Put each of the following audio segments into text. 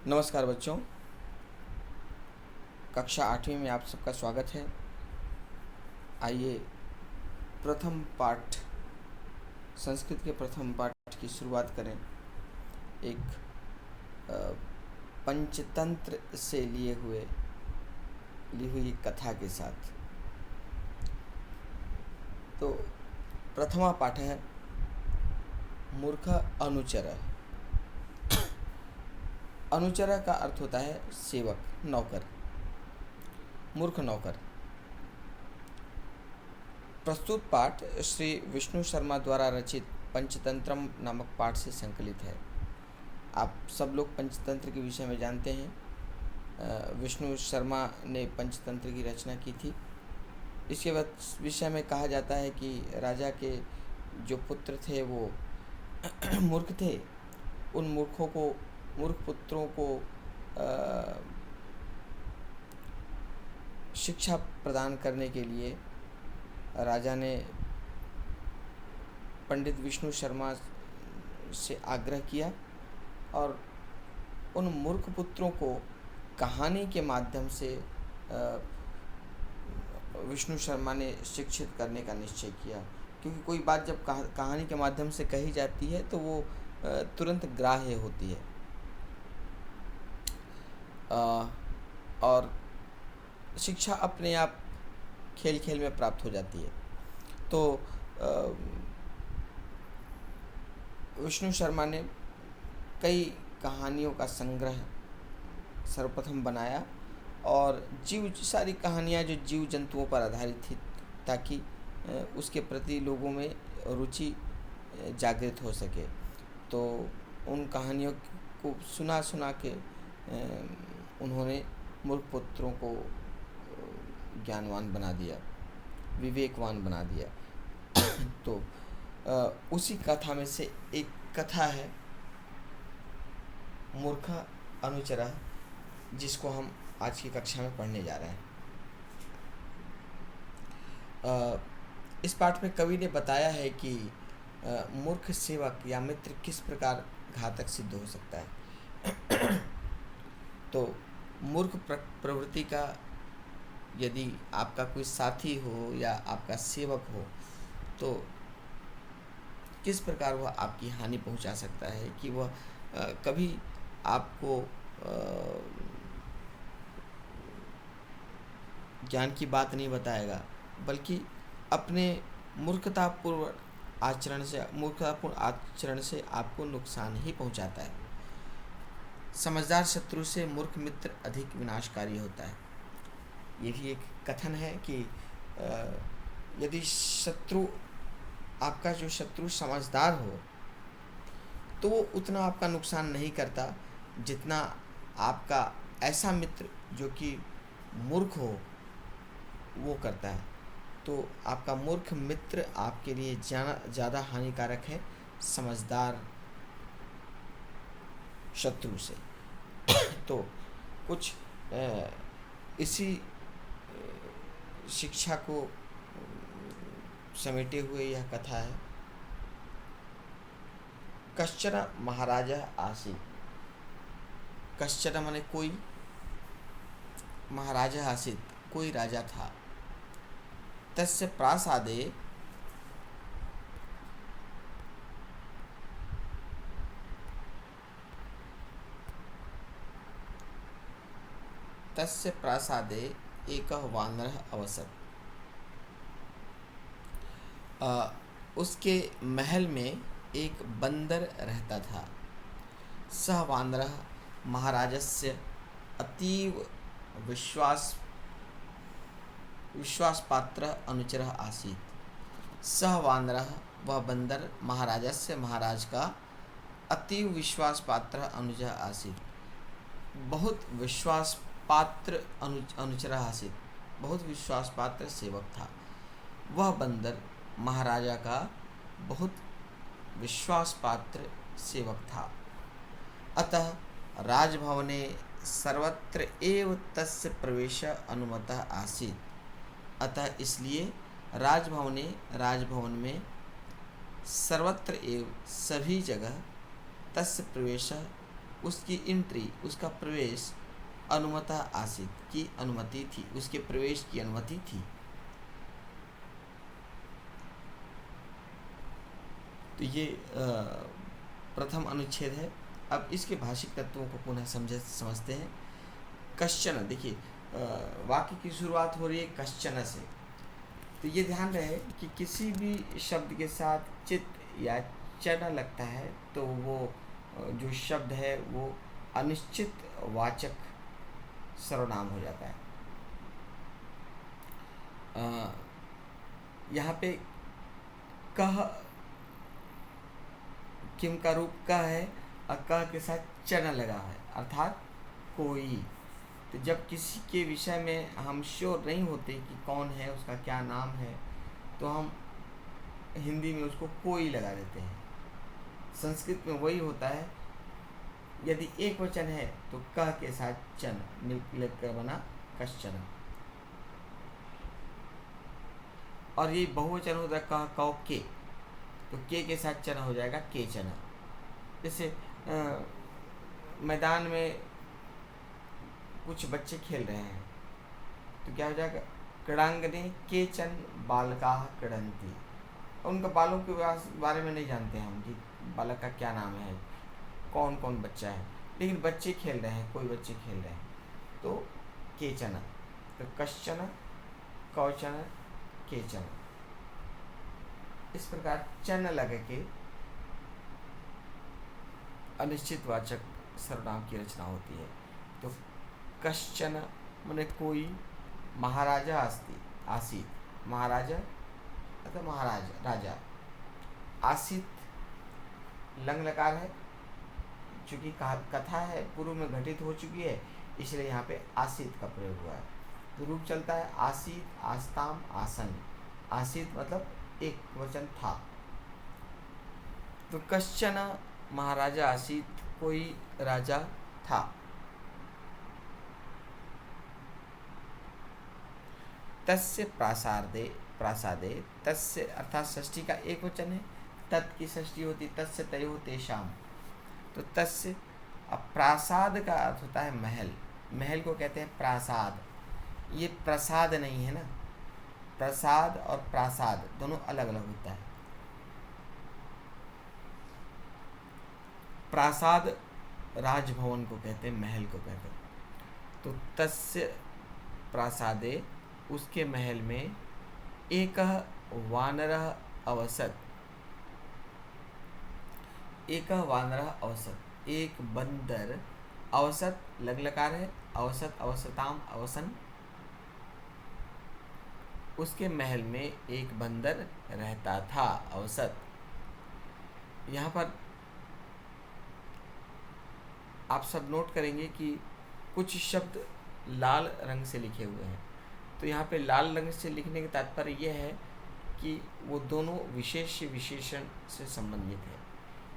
नमस्कार बच्चों, कक्षा 8वीं में आप सबका स्वागत है। आइए प्रथम पाठ संस्कृत के प्रथम पाठ की शुरुआत करें एक पंचतंत्र से ली हुई कथा के साथ। तो प्रथमा पाठ है मूर्ख अनुचर। अनुचर का अर्थ होता है सेवक, नौकर, मूर्ख नौकर। प्रस्तुत पाठ श्री विष्णु शर्मा द्वारा रचित पंचतंत्रम नामक पाठ से संकलित है। आप सब लोग पंचतंत्र के विषय में जानते हैं। विष्णु शर्मा ने पंचतंत्र की रचना की थी। इसके विषय में कहा जाता है कि राजा के जो पुत्र थे वो मूर्ख थे। उन मूर्ख पुत्रों को शिक्षा प्रदान करने के लिए राजा ने पंडित विष्णु शर्मा से आग्रह किया और उन मूर्ख पुत्रों को कहानी के माध्यम से विष्णु शर्मा ने शिक्षित करने का निश्चय किया, क्योंकि कोई बात जब कहानी के माध्यम से कही जाती है तो वो तुरंत ग्राह्य होती है और शिक्षा अपने आप खेल खेल में प्राप्त हो जाती है। तो विष्णु शर्मा ने कई कहानियों का संग्रह सर्वप्रथम बनाया और सारी कहानियाँ जो जीव जंतुओं पर आधारित थी, ताकि उसके प्रति लोगों में रुचि जागृत हो सके। तो उन कहानियों को सुना के उन्होंने मूर्ख पुत्रों को ज्ञानवान बना दिया, विवेकवान बना दिया। तो उसी कथा में से एक कथा है मूर्ख अनुचर, जिसको हम आज की कक्षा में पढ़ने जा रहे हैं। इस पाठ में कवि ने बताया है कि मूर्ख सेवक या मित्र किस प्रकार घातक सिद्ध हो सकता है। तो मूर्ख प्रवृत्ति का यदि आपका कोई साथी हो या आपका सेवक हो तो किस प्रकार वह आपकी हानि पहुंचा सकता है कि वह कभी आपको ज्ञान की बात नहीं बताएगा, बल्कि अपने मूर्खतापूर्ण आचरण से आपको नुकसान ही पहुंचाता है। समझदार शत्रु से मूर्ख मित्र अधिक विनाशकारी होता है। ये भी एक कथन है कि यदि आपका जो शत्रु समझदार हो तो वो उतना आपका नुकसान नहीं करता जितना आपका ऐसा मित्र जो कि मूर्ख हो वो करता है। तो आपका मूर्ख मित्र आपके लिए ज़्यादा हानिकारक है समझदार शत्रु से। तो कुछ इसी शिक्षा को समेटे हुए यह कथा है। कश्चन महाराजा आसीत्। कश्चन माने कोई, महाराजा आसीत् कोई राजा था। तस्य प्रासादे एकः वानरः अवसत्। उसके महल में एक बंदर रहता था। सह वानरः महाराजस्य अतीव विश्वासपात्र अनुचरः आसीत्। सह वानरः वह बंदर महाराज का अतीव विश्वासपात्र अनुचरः आसीत्। बहुत विश्वास पात्र अनुचर आसीत्, बहुत विश्वासपात्र सेवक था। वह बंदर महाराजा का बहुत विश्वासपात्र सेवक था। अतः राजभवने सर्वत्र एव तस्य प्रवेश अनुमतः आसीत्। अतः इसलिए राजभवन में सर्वत्र एव सभी जगह तस्य प्रवेश उसकी एंट्री, उसका प्रवेश अनुमता आसीत, की अनुमति थी, उसके प्रवेश की अनुमति थी। तो ये प्रथम अनुच्छेद है। अब इसके भाषिक तत्वों को पुनः समझते हैं। कश्चन, देखिए वाक्य की शुरुआत हो रही है कश्चन से। तो ये ध्यान रहे कि किसी भी शब्द के साथ चित या चन लगता है तो वो जो शब्द है वो अनिश्चित वाचक सर्वनाम हो जाता है। यहाँ पे कह किम का रूप कह है और कह के साथ चन लगा है, अर्थात कोई। तो जब किसी के विषय में हम श्योर नहीं होते कि कौन है, उसका क्या नाम है, तो हम हिंदी में उसको कोई लगा देते हैं। संस्कृत में वही होता है। यदि एक वचन है तो कह के साथ चन मिलकर बना कश्चन, और ये बहुवचन होता है कह कौ के, तो के साथ चना हो जाएगा के चना। जैसे मैदान में कुछ बच्चे खेल रहे हैं तो क्या हो जाएगा, क्रीड़ांगने केचन बालकाः क्रीडन्ति। उनका बालों के बारे में नहीं जानते हम कि बालक का क्या नाम है, कौन कौन बच्चा है, लेकिन बच्चे खेल रहे हैं, कोई बच्चे खेल रहे हैं, तो केचन, तो कश्चन, कौचन, केचन, इस प्रकार चन लगे के अनिश्चितवाचक सर्वनाम की रचना होती है। तो कश्चन माने कोई, महाराजा आसीत, महाराजा अथवा महाराज राजा, आसीत लंग लकार है, चूँकि कथा है पूर्व में घटित हो चुकी है, इसलिए यहाँ पे आसीत का प्रयोग हुआ है। तो रूप चलता है आसीत, आस्ताम, आसन। आसीत मतलब एक वचन था। तो कश्चन महाराजा आसीत, कोई राजा था। तस्य प्रासादे, तस्य अर्थात षष्ठी का एक वचन है, तत् की षष्ठी होती तस्य तयो तेषाम। तो तस्य, अब प्रासाद का अर्थ होता है महल, महल को कहते हैं प्रासाद। ये प्रसाद नहीं है ना, प्रसाद और प्रासाद दोनों अलग अलग होता है। प्रासाद राजभवन को कहते हैं, महल को कहते हैं। तो तस्य प्रासादे, उसके महल में, एक वानरः अवसत, एक वानरः अवसत, एक बंदर, अवसत लग लकार है, अवसत अवसताम अवसन, उसके महल में एक बंदर रहता था, अवसत। यहाँ पर आप सब नोट करेंगे कि कुछ शब्द लाल रंग से लिखे हुए हैं। तो यहाँ पे लाल रंग से लिखने का तात्पर्य यह है कि वो दोनों विशेष्य विशेषण से संबंधित है।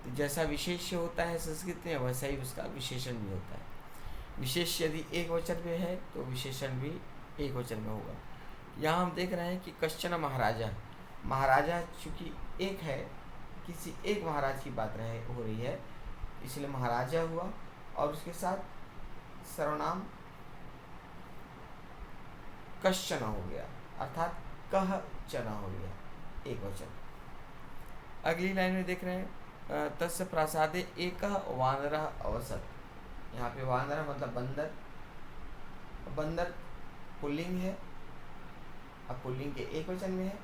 तो जैसा विशेष्य होता है संस्कृत में, वैसा ही उसका विशेषण भी होता है। विशेष्य यदि एक वचन में है तो विशेषण भी एक वचन में होगा। यहाँ हम देख रहे हैं कि कश्चन महाराजा, महाराजा चूँकि एक है, किसी एक महाराज की बात हो रही है, इसलिए महाराजा हुआ, और उसके साथ सर्वनाम कश्चन हो गया, अर्थात कह चना हो गया, एक वचन। अगली लाइन में देख रहे हैं तस्य प्रासादे एक वानरः अवसत। यहाँ पे वानर मतलब बंदर, बंदर पुल्लिंग है, अब पुल्लिंग के एक वचन में है,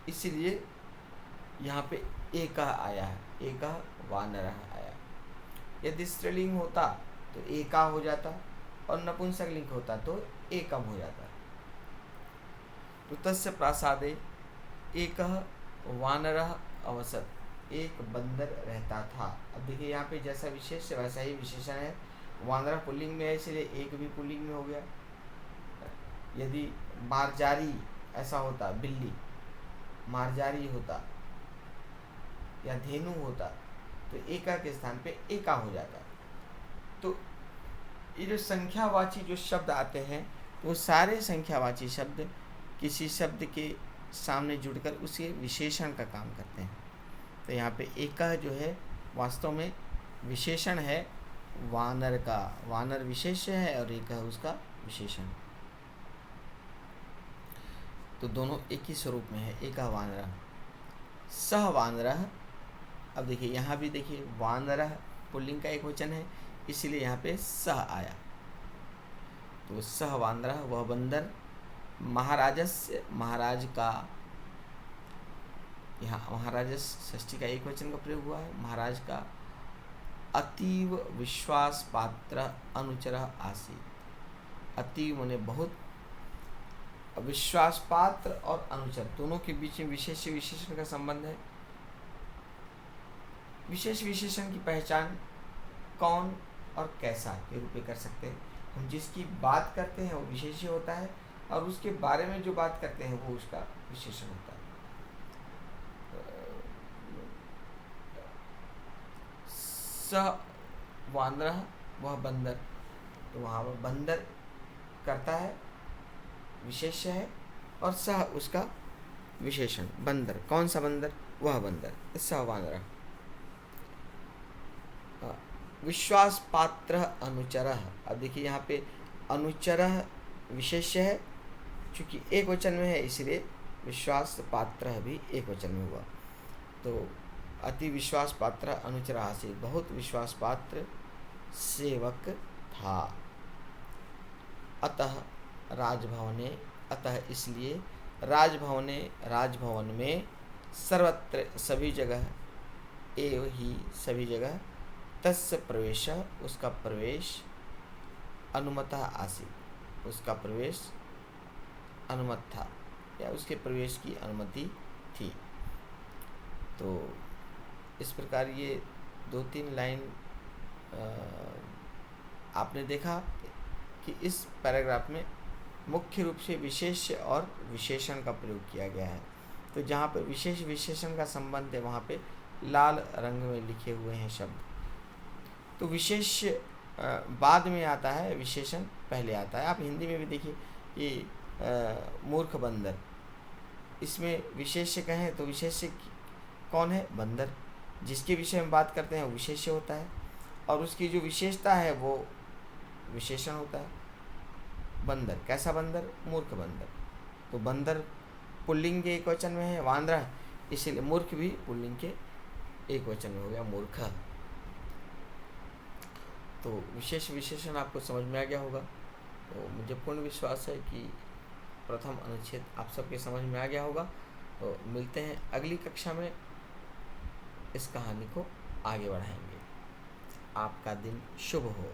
इसीलिए यहाँ पे एक आया है, एक वानरः आया। यदि स्त्रीलिंग होता तो एका हो जाता, और नपुंसकलिंग होता तो एकम हो जाता। तो तस्य प्रासादे एक वानरः अवसत, एक बंदर रहता था। अब देखिए यहाँ पे जैसा विशेष वैसा ही विशेषण है। वानरः पुल्लिंग में है, इसलिए एक भी पुल्लिंग में हो गया। यदि मार्जारी ऐसा होता, बिल्ली मार्जारी होता या धेनु होता, तो एका के स्थान पे एका हो जाता। तो ये जो संख्यावाची जो शब्द आते हैं, वो सारे संख्यावाची शब्द किसी शब्द के सामने जुड़कर उसके विशेषण का काम करते हैं। तो यहाँ पे एका जो है वास्तव में विशेषण है वानर का, वानर विशेष्य है और एक है उसका विशेषण। तो दोनों एक ही स्वरूप में है, एका वानरः, सह वानरः। अब देखिए यहाँ भी देखिए वानरः पुल्लिंग का एक वचन है, इसलिए यहाँ पे सह आया। तो सह वानरः वह बंदर, महाराजस्य महाराज का, यहाँ महाराजस षष्ठी का एक वचन का प्रयोग हुआ है, महाराज का अतीव विश्वास पात्र अनुचर आसीत्। अतीव माने बहुत, विश्वास पात्र और अनुचर दोनों के बीच में विशेष विशेषण का संबंध है। विशेष विशेषण की पहचान कौन और कैसा के रूप में कर सकते हैं। हम जिसकी बात करते हैं वो विशेष्य होता है, और उसके बारे में जो बात करते हैं वो उसका विशेषण होता है। स वानरः वह बंदर, तो वहाँ पर बंदर करता है विशेष्य है, और सह उसका विशेषण। बंदर कौन सा बंदर, वह बंदर, सह वानरः। विश्वास पात्र अनुचरः, अब देखिए यहाँ पे अनुचरः विशेष्य है, चूँकि एक वचन में है इसलिए विश्वास पात्र भी एक वचन में हुआ। तो अति विश्वास पात्र अनुचर आसीत्, बहुत विश्वास पात्र सेवक था। अतः राजभवने, अतः इसलिए राजभवने, राजभवन में, सर्वत्र सभी जगह, एव ही सभी जगह, तस्य प्रवेश उसका प्रवेश, अनुमतः आसीत् उसका प्रवेश अनुमत था, या उसके प्रवेश की अनुमति थी। तो इस प्रकार ये 2-3 लाइन आपने देखा कि इस पैराग्राफ में मुख्य रूप से विशेष्य और विशेषण का प्रयोग किया गया है। तो जहाँ पर विशेष विशेषण का संबंध है वहाँ पे लाल रंग में लिखे हुए हैं शब्द। तो विशेष बाद में आता है, विशेषण पहले आता है। आप हिंदी में भी देखिए ये मूर्ख बंदर, इसमें विशेष्य कहें तो विशेष्य कौन है, बंदर। जिसके विषय में बात करते हैं वो विशेष्य होता है, और उसकी जो विशेषता है वो विशेषण होता है। बंदर कैसा बंदर, मूर्ख बंदर। तो बंदर पुल्लिंग के एक वचन में है, वानरः, इसीलिए मूर्ख भी पुल्लिंग के एक वचन में हो गया, मूर्ख। तो विशेष विशेषण आपको समझ में आ गया होगा। तो मुझे पूर्ण विश्वास है कि प्रथम अनुच्छेद आप सबके समझ में आ गया होगा। तो मिलते हैं अगली कक्षा में, इस कहानी को आगे बढ़ाएंगे। आपका दिन शुभ हो।